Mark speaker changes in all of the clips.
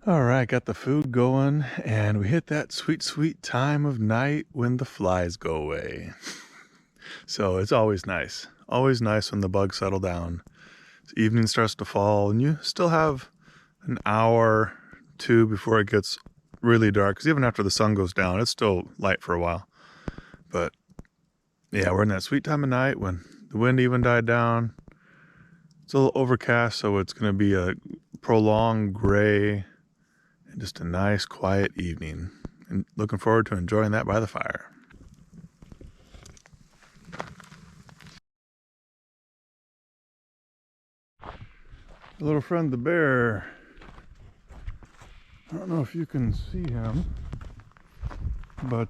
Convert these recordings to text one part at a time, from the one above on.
Speaker 1: All right, got the food going, and we hit that sweet, sweet time of night when the flies go away. So it's always nice when the bugs settle down. Evening starts to fall, and you still have an hour, two before it gets really dark. Because even after the sun goes down, it's still light for a while. But yeah, we're in that sweet time of night when the wind even died down. It's a little overcast, so it's going to be a prolonged gray and just a nice quiet evening. And looking forward to enjoying that by the fire. A little friend the bear. I don't know if you can see him, but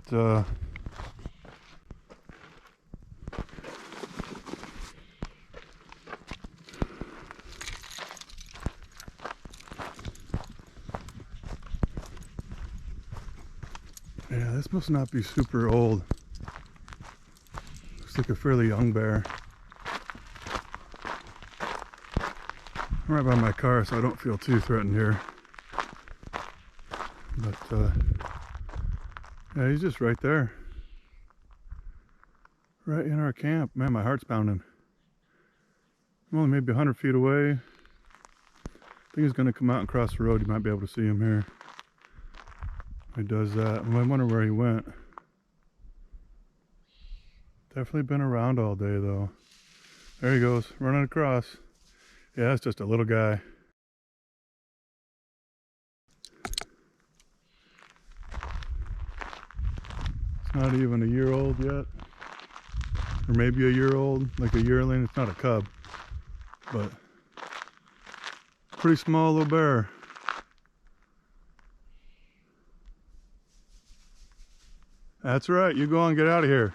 Speaker 1: yeah, this must not be super old. Looks like a fairly young bear. I'm right by my car, so I don't feel too threatened here. But yeah, he's just right there. Right in our camp. Man, my heart's pounding. I'm only maybe 100 feet away. I think he's going to come out and cross the road. You might be able to see him here. He does that. I wonder where he went. Definitely been around all day though. There he goes, running across. Yeah, it's just a little guy. It's not even a year old yet. Or maybe a year old, like a yearling. It's not a cub, but pretty small little bear. That's right, you go on, get out of here.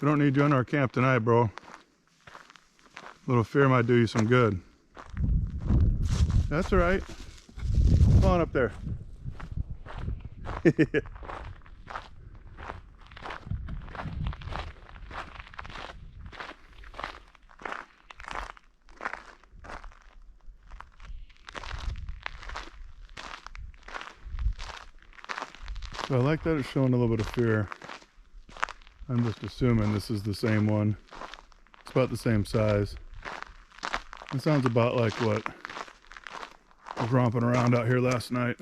Speaker 1: We don't need you in our camp tonight, bro. A little fear might do you some good. That's all right. Come on up there. So I like that it's showing a little bit of fear. I'm just assuming this is the same one. It's about the same size. It sounds about like what was romping around out here last night.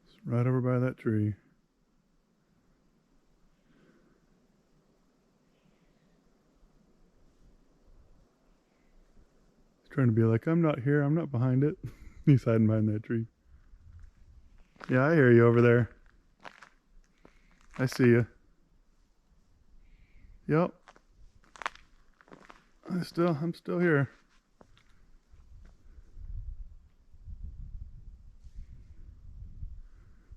Speaker 1: It's right over by that tree. Trying to be like, I'm not here, I'm not behind it. He's hiding behind that tree. Yeah, I hear you over there. I see you. Yep. I'm still here.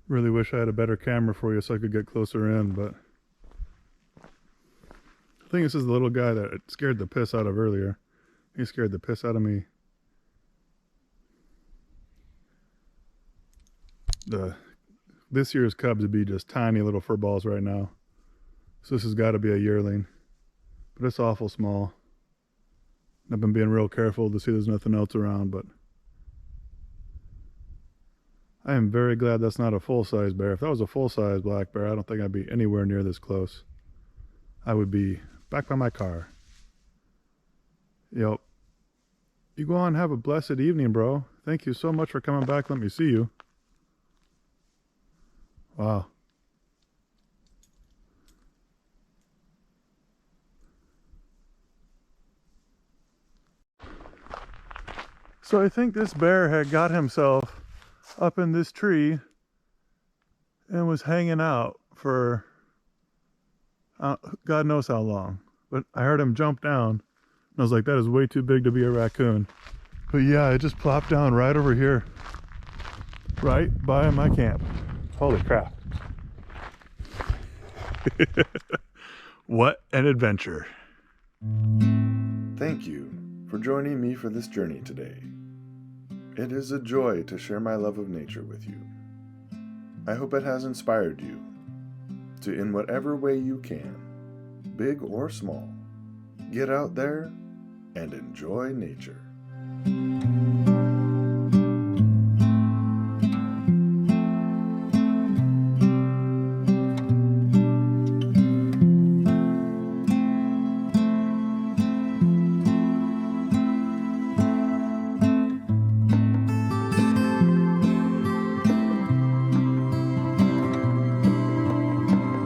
Speaker 1: Really wish I had a better camera for you so I could get closer in, but I think this is the little guy that it scared the piss out of earlier. He scared the piss out of me. This year's cubs would be just tiny little fur balls right now. So this has got to be a yearling. But it's awful small. I've been being real careful to see there's nothing else around, but I am very glad that's not a full-size bear. If that was a full-size black bear, I don't think I'd be anywhere near this close. I would be back by my car. Yep. You go on and have a blessed evening, bro. Thank you so much for coming back. Let me see you. Wow. So I think this bear had got himself up in this tree and was hanging out for God knows how long. But I heard him jump down and I was like, that is way too big to be a raccoon. But yeah, it just plopped down right over here, right by my camp. Holy crap. What an adventure. Thank you for joining me for this journey today. It is a joy to share my love of nature with you. I hope it has inspired you to, in whatever way you can, big or small, get out there and enjoy nature.